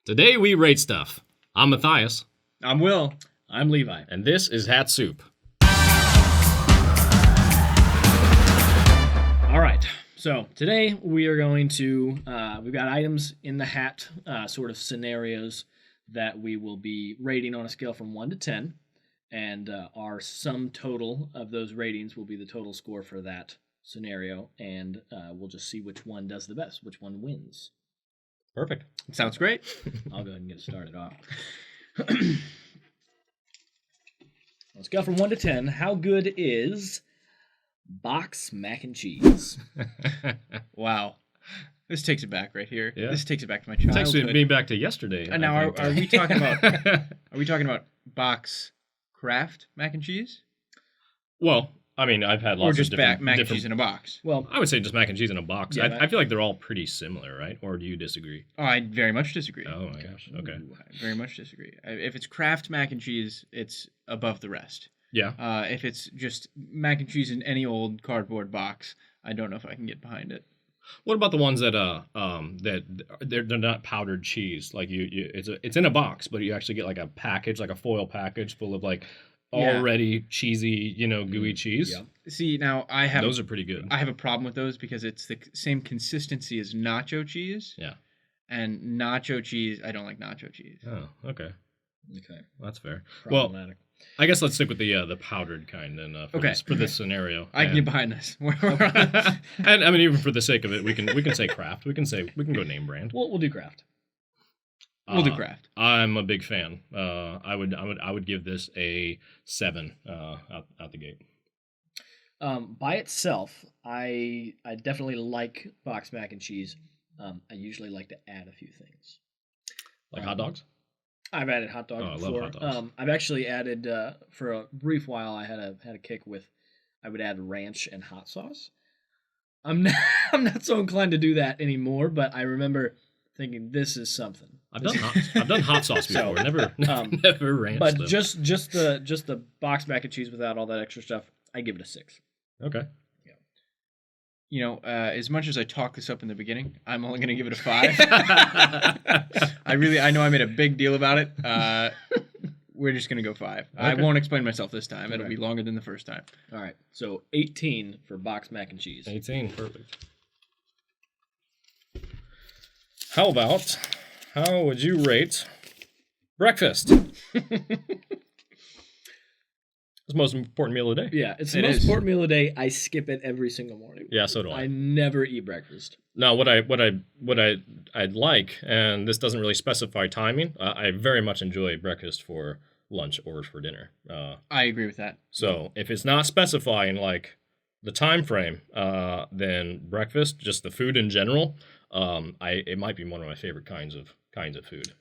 Today we rate stuff. I'm Matthias. I'm Will. I'm Levi. And this is HatSoup. All right. So today we are going to, we've got items in the hat, sort of scenarios that we will be rating on a scale from 1 to 10. And our sum total of those ratings will be the total score for that scenario. And we'll just see which one does the best, which one wins. Perfect. Sounds great. I'll go ahead and get started off. On a scale from 1 to 10, how good is box mac and cheese? Wow. This takes it back right here. Yeah. This takes it back to my Takes childhood. me back to yesterday. And now, are we talking about? Are we talking about box Kraft mac and cheese, Well, I mean, I've had or lots just of different... mac and cheese in a box? Well, I would say just mac and cheese in a box. Yeah, I feel like they're all pretty similar, right? Or do you disagree? Oh, I very much disagree. Oh my gosh. Okay. Ooh, I very much disagree. If it's Kraft mac and cheese, it's above the rest. Yeah. If it's just mac and cheese in any old cardboard box, I don't know if I can get behind it. What about the ones that they're not powdered cheese? Like it's in a box, but you actually get like a package, like a foil package full of like already cheesy, gooey cheese. Yeah. See, now Those are pretty good. I have a problem with those because it's the same consistency as nacho cheese. Yeah. And nacho cheese, I don't like nacho cheese. Oh, okay. okay. That's fair. Problematic. I guess let's stick with the powdered kind then for this scenario. I can get behind this. And I mean, even for the sake of it, we can say Kraft. We can go name brand. We'll do Kraft. We'll do Kraft. I'm a big fan. I would give this a 7 out the gate. By itself, I definitely like box mac and cheese. I usually like to add a few things. Like hot dogs? I've added hot dogs I before. love hot dogs. I've actually added for a brief while. I had a kick with. I would add ranch and hot sauce. I'm not so inclined to do that anymore. But I remember thinking this is something. I've done hot sauce before. Never ranch. But though. just the box mac and cheese without all that extra stuff, I give it a 6. Okay. As much as I talked this up in the beginning, I'm only going to give it a 5. I know I made a big deal about it. We're just going to go 5. Okay. I won't explain myself this time. It'll be longer than the first time. All right. So 18 for box mac and cheese. 18, perfect. How would you rate breakfast? It's the most important meal of the day. Yeah, it's the most important meal of the day. I skip it every single morning. Yeah, so do I. I never eat breakfast. Now, I'd like, and this doesn't really specify timing. I very much enjoy breakfast for lunch or for dinner. I agree with that. So if it's not specifying like the time frame, then breakfast, just the food in general, it might be one of my favorite kinds of food.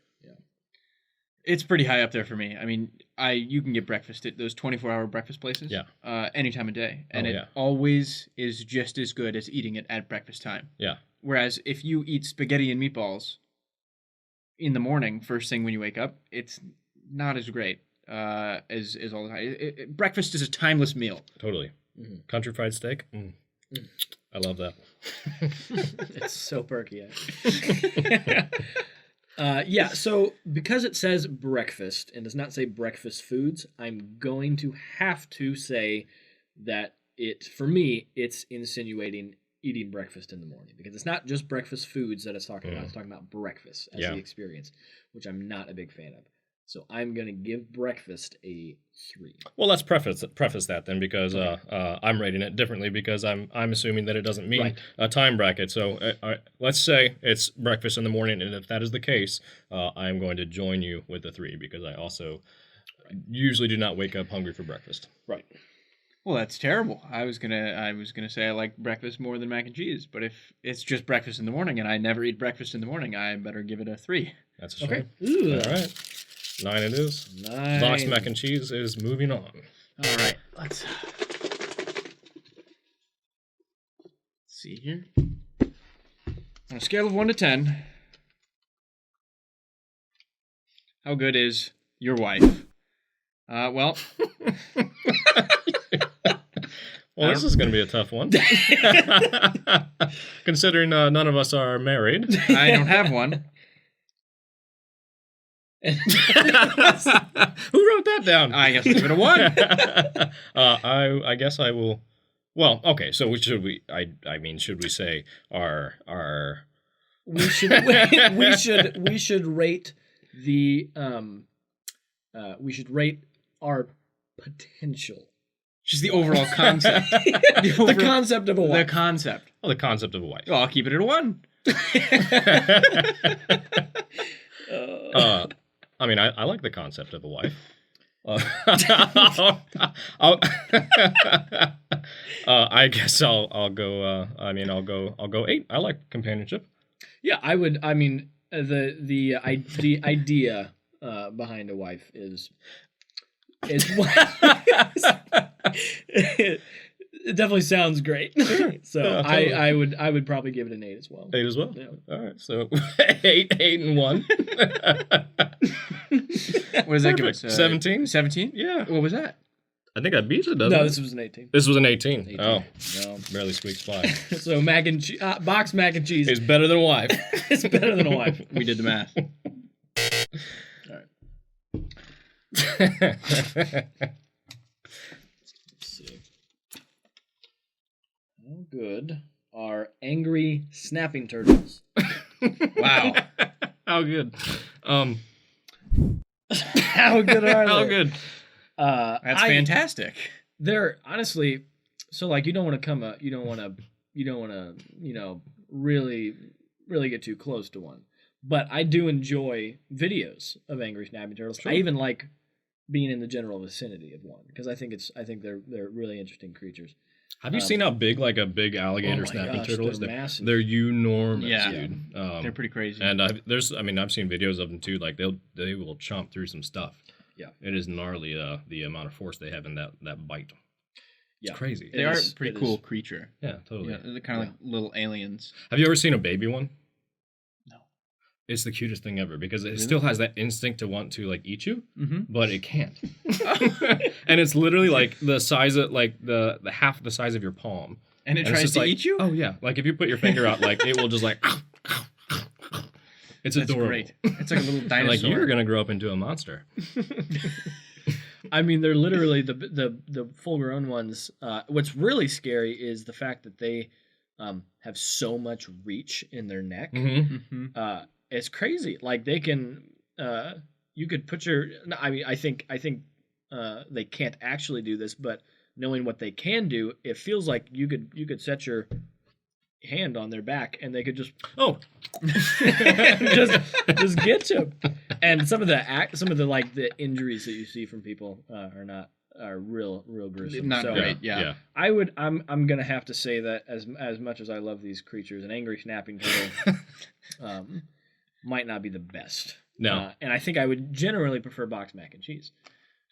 It's pretty high up there for me. I mean, you can get breakfast at those 24-hour breakfast places. Yeah. Any time of day, and it always is just as good as eating it at breakfast time. Yeah. Whereas if you eat spaghetti and meatballs in the morning, first thing when you wake up, it's not as great as all the time. Breakfast is a timeless meal. Totally. Mm-hmm. Country fried steak. Mm. Mm. I love that. It's so perky. So because it says breakfast and does not say breakfast foods, I'm going to have to say that for me, it's insinuating eating breakfast in the morning, because it's not just breakfast foods that it's talking about. It's talking about breakfast as the experience, which I'm not a big fan of. So I'm going to give breakfast a 3. Well, let's preface that then, because I'm rating it differently, because I'm assuming that it doesn't mean a time bracket. So let's say it's breakfast in the morning, and if that is the case, I'm going to join you with a 3, because I also usually do not wake up hungry for breakfast. Right. Well, that's terrible. I was gonna say I like breakfast more than mac and cheese, but if it's just breakfast in the morning and I never eat breakfast in the morning, I better give it a 3. That's a shame. Okay. Ooh. All right. 9 it is. 9. Box mac and cheese is moving on. All right. Let's see here. On a scale of 1 to 10, how good is your wife? Well. Well, this is going to be a tough one. Considering none of us are married. I don't have one. Who wrote that down? I guess I'll give it a 1. I guess I will. Well, okay. So should we? I mean, should we say our? we should rate the we should rate our potential. Just the overall concept. The concept of a The wife. concept. Well, the concept of a wife. Well, I'll keep it at a 1. I mean, I like the concept of a wife. I guess I'll go. I'll go 8. I like companionship. Yeah, I would. I mean, the idea behind a wife is it definitely sounds great. So Yeah, totally. I would probably give it an 8 as well. 8 as well. Yeah. All right, so 8 and 1. What does that give us? 17. 17? Yeah, What was that? I think I beat it. Doesn't No, it? this was an 18. This was an 18. 18. Oh, No. barely squeaks by. So mac and cheese, box mac and cheese It's better than a wife. is better than a wife. We did the math. All right. Let's see. How good are angry snapping turtles? Wow. How good. How good are How they? good. That's fantastic. They're honestly so like you don't want to really get too close to one. But I do enjoy videos of angry snapping turtles. Sure. I even like being in the general vicinity of one because I think they're really interesting creatures. Have you seen how big like a big alligator Oh my snapping gosh, turtle is? they're massive. They're enormous, Yeah. dude. They're pretty crazy. And I've seen videos of them too. Like they will chomp through some stuff. Yeah. It is gnarly. The amount of force they have in that bite. It's Yeah. crazy. They are is- a pretty it cool is. creature. Yeah, totally. Yeah, they're kind of like little aliens. Have you ever seen a baby one? No. It's the cutest thing ever because it Really? still has that instinct to want to like eat you, Mm-hmm. but it can't. And it's literally like the size of like the half the size of your palm. And it And it's tries just to like, eat you? Oh yeah, like if you put your finger out, like it will just like. It's That's adorable. great. It's like a little And, dinosaur. like you're gonna grow up into a monster. I mean, they're literally the full grown ones. What's really scary is the fact that they have so much reach in their neck. Mm-hmm. Mhm. It's crazy. Like they can, you could put your. No, I mean, I think they can't actually do this, but knowing what they can do, it feels like you could set your hand on their back and they could just Oh, just get you. And some of the like the injuries that you see from people are real gruesome. Not So, great. Yeah. I'm gonna have to say that as much as I love these creatures, an angry snapping turtle might not be the best. No. And I think I would generally prefer box mac and cheese.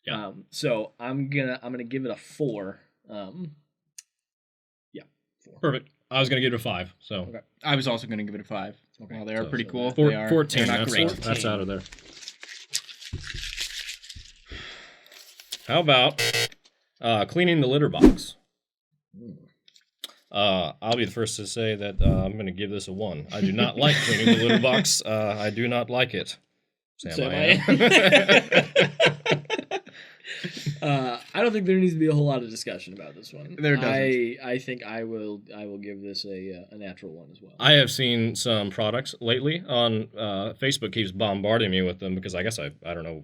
Yeah. So I'm gonna give it a 4. 4. Perfect. I was gonna give it a 5. So Okay. I was also going to give it a 5. Okay. Well, they are So- pretty so cool. that- They are 14. They're not That's, great. that's out of there. How about cleaning the litter box? I'll be the first to say that I'm going to give this a 1. I do not like cleaning the litter box. I do not like it. Sam, I don't think there needs to be a whole lot of discussion about this one. There doesn't. I think I will give this a natural 1 as well. I have seen some products lately on Facebook keeps bombarding me with them because I guess I don't know.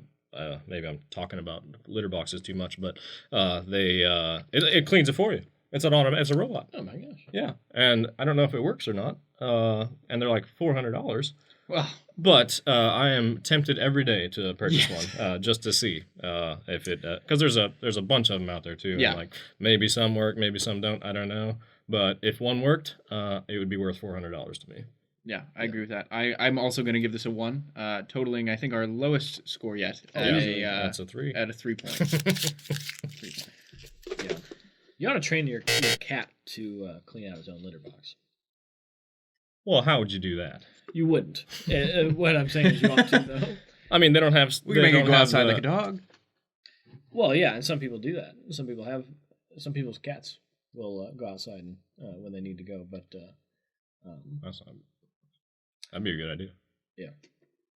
Maybe I'm talking about litter boxes too much, but it cleans it for you. It's it's a robot. Oh my gosh. Yeah, and I don't know if it works or not. And they're like $400. Well, But I am tempted every day to purchase one just to see if it because there's a bunch of them out there too. Yeah. And like maybe some work, maybe some don't. I don't know. But if one worked, it would be worth $400 to me. yeah, I agree with that. I'm also going to give this a 1, totaling I think our lowest score yet at That's a 3. a 3 point. 3 point. Yeah. You ought to train your cat to clean out his own litter box. Well, how would you do that? You wouldn't. What I'm saying is you ought to, though. I mean, they don't have. We they can make it don't go have outside the- like a dog. Well, yeah, and some people do that. Some people's cats will go outside and, when they need to go, but That'd be a good idea.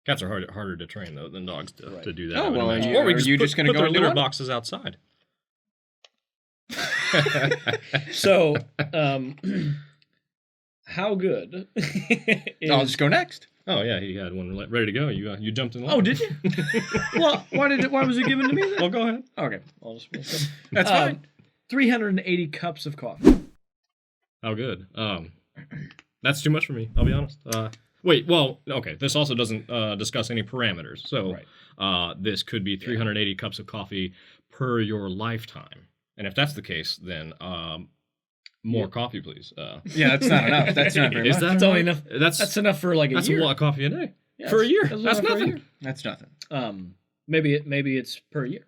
Cats are harder to train though than dogs to do that. Oh, well, imagine. are or we you just just gonna put go their into litter one? boxes outside. So, how good I'll is... just go next. Oh yeah, he had one ready to go. You jumped in line. Oh, did you? Well, why was it given to me then? Well, go ahead. Okay, I'll just... That's fine. 380 cups of coffee. How good. That's too much for me. I'll be honest. Wait. Well, okay. This also doesn't discuss any parameters. So, this could be 380 cups of coffee per your lifetime. And if that's the case, then more coffee, please. Yeah, that's not enough. That's not very much. That's only enough. That's That's enough for like a that's year. a lot of coffee a day Yeah, for a year. that's That's enough for a nothing. That's nothing. year. Maybe it's per year.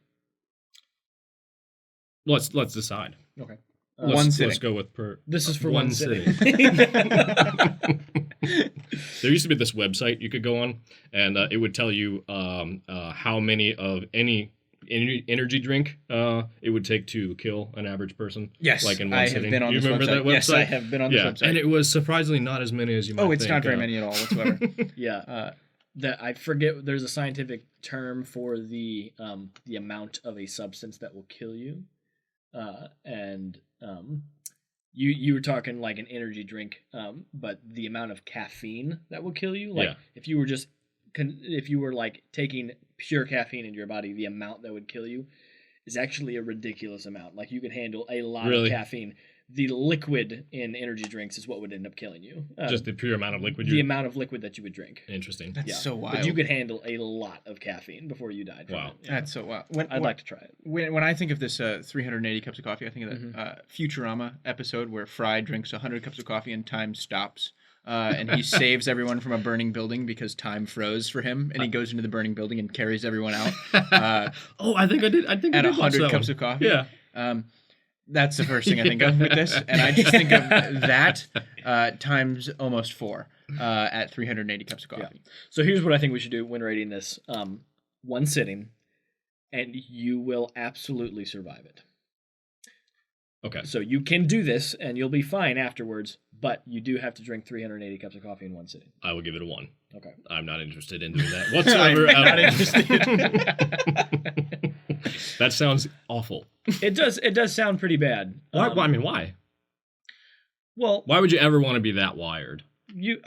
Let's decide. Okay. One sitting. Let's go with per. This is for One one sitting. There used to be this website you could go on, and it would tell you how many of any energy drink it would take to kill an average person. Yes, like in one I have sitting. been on You this remember website. that website? Yes, I have been on this website. And it was surprisingly not as many as you might think. Oh, it's not very many at all whatsoever. Yeah. That I forget. There's a scientific term for the amount of a substance that will kill you, and you were talking like an energy drink, but the amount of caffeine that will kill you. Like if you were just if you were like taking pure caffeine into your body, the amount that would kill you is actually a ridiculous amount. Like you could handle a lot of caffeine. The liquid in energy drinks is what would end up killing you. Just the pure amount of liquid. The amount of liquid that you would drink. Interesting. That's so wild. But you could handle a lot of caffeine before you died. Wow. That's so wild. I'd like to try it. When I think of this 380 cups of coffee, I think of that Futurama episode where Fry drinks 100 cups of coffee and time stops. And he saves everyone from a burning building because time froze for him, and he goes into the burning building and carries everyone out. I think I did. I think at I did watch 100 that cups one. of coffee. Yeah. That's the first thing I think of with this, and I just think of that times almost 4 at 380 cups of coffee. Yeah. So here's what I think we should do when rating this: one sitting, and you will absolutely survive it. Okay. So you can do this, and you'll be fine afterwards. But you do have to drink 380 cups of coffee in one sitting. I will give it a 1. Okay. I'm not interested in doing that whatsoever. I'm not interested. That sounds awful. It does sound pretty bad. Why? I mean, why? Well, Why would you ever want to be that wired? you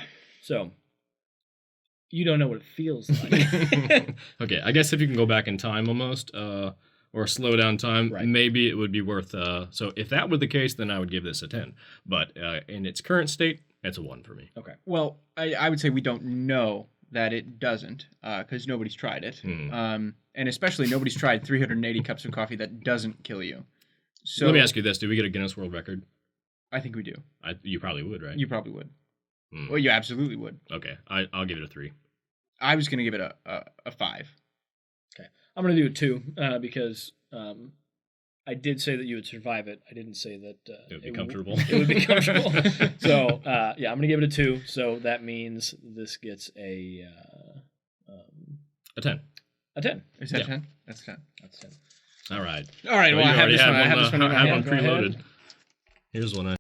don't know what it feels like. Okay, I guess if you can go back in time almost, or slow down time, Right. maybe it would be worth. So if that were the case, then I would give this a 10. But in its current state, it's a 1 for me. Okay. Well, I would say we don't know that it doesn't because nobody's tried it. And especially nobody's tried 380 cups of coffee that doesn't kill you. So Let me ask you this: do we get a Guinness World Record? I think we do. You probably would, right? You probably would. Well, you absolutely would. Okay, I'll give it a 3. I was going to give it a 5. Okay. I'm going to do a 2 because I did say that you would survive it. I didn't say that It would be comfortable. It would be comfortable. So, yeah, I'm going to give it a 2. So that means this gets a 10. A 10. Is that Yeah. 10? That's 10. That's 10. All right. All right, So well, you I have already this one. I had have this one in my I have hand. one Go ahead. preloaded. Here's one.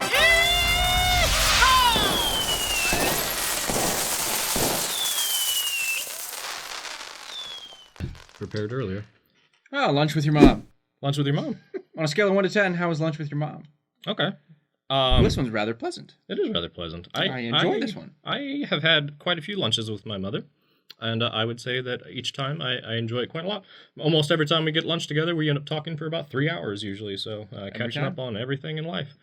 Prepared earlier. Oh, lunch with your mom. Lunch with your mom. On a scale of 1 to 10, how was lunch with your mom? Okay. This one's rather pleasant. It is rather pleasant. I enjoy this one. I have had quite a few lunches with my mother, and I would say that each time I enjoy it quite a lot. Almost every time we get lunch together, we end up talking for about 3 hours usually, so catching time? up on everything in life.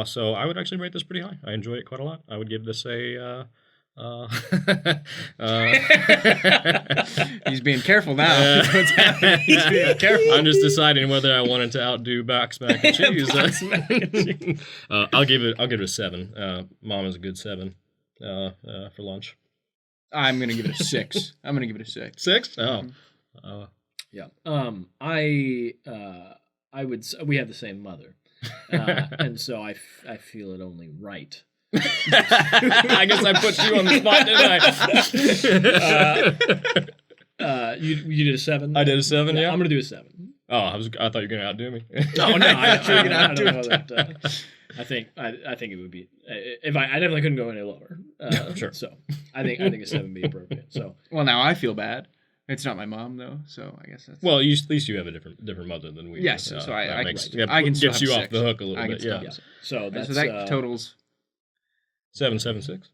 So I would actually rate this pretty high. I enjoy it quite a lot. I would give this a... He's being careful now. He's being careful. I'm just deciding whether I wanted to outdo Box Mac and Cheese. I'll give it a 7. Mom is a good 7 for lunch. I'm going to give it a 6. I'm going to give it a 6. 6? Oh. Yeah. I would we have the same mother. And so I feel it only right. I guess I put you on the spot, didn't I? You did a 7? I did a 7, yeah. I'm gonna do a 7. Oh, I thought you were gonna outdo me. No, I don't know it. that. I think it would be if I definitely couldn't go any lower. Sure. So I think a 7 would be appropriate. So Well, now I feel bad. It's not my mom though, so I guess that's. Well, at least you have a different mother than we. Yes, do. so I that can- makes, I can still gets have you off 6. the hook a little I can bit. still Yeah. have yeah. 6. So that's So that totals. 776.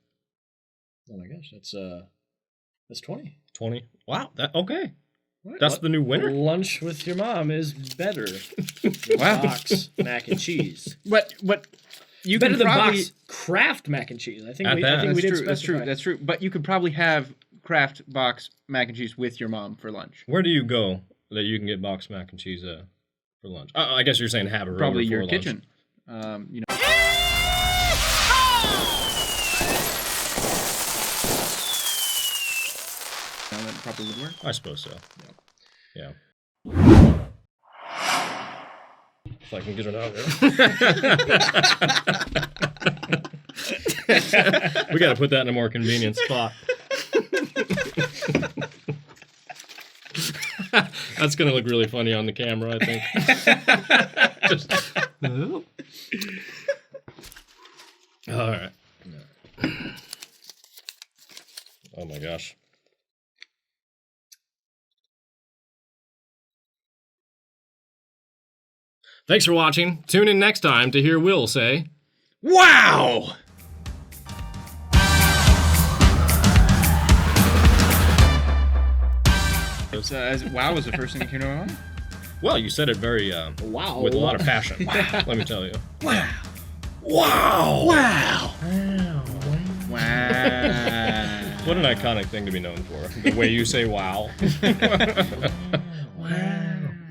Oh my gosh, that's 20. 20. Wow. Okay. What? That's the new winner. Lunch with your mom is better. Wow. Box mac and cheese. But you Better can than probably. box Kraft mac and cheese. I think At we that. did That's true. specify. That's true. But you could probably have Kraft box mac and cheese with your mom for lunch. Where do you go that you can get boxed mac and cheese for lunch? I guess you're saying have it Probably over your for lunch. kitchen. You know. That probably would work. I suppose so. Yeah. If I can get it out there. We got to put that in a more convenient spot. That's going to look really funny on the camera, I think. Just, all right. Oh my gosh. Thanks for watching. Tune in next time to hear Will say, Wow! Wow was the first thing that came to my mind. well, you said it very, Wow. with a lot of passion. Let me tell you. Wow! Wow! Wow! Wow! What an iconic thing to be known for. The way you say wow. Wow!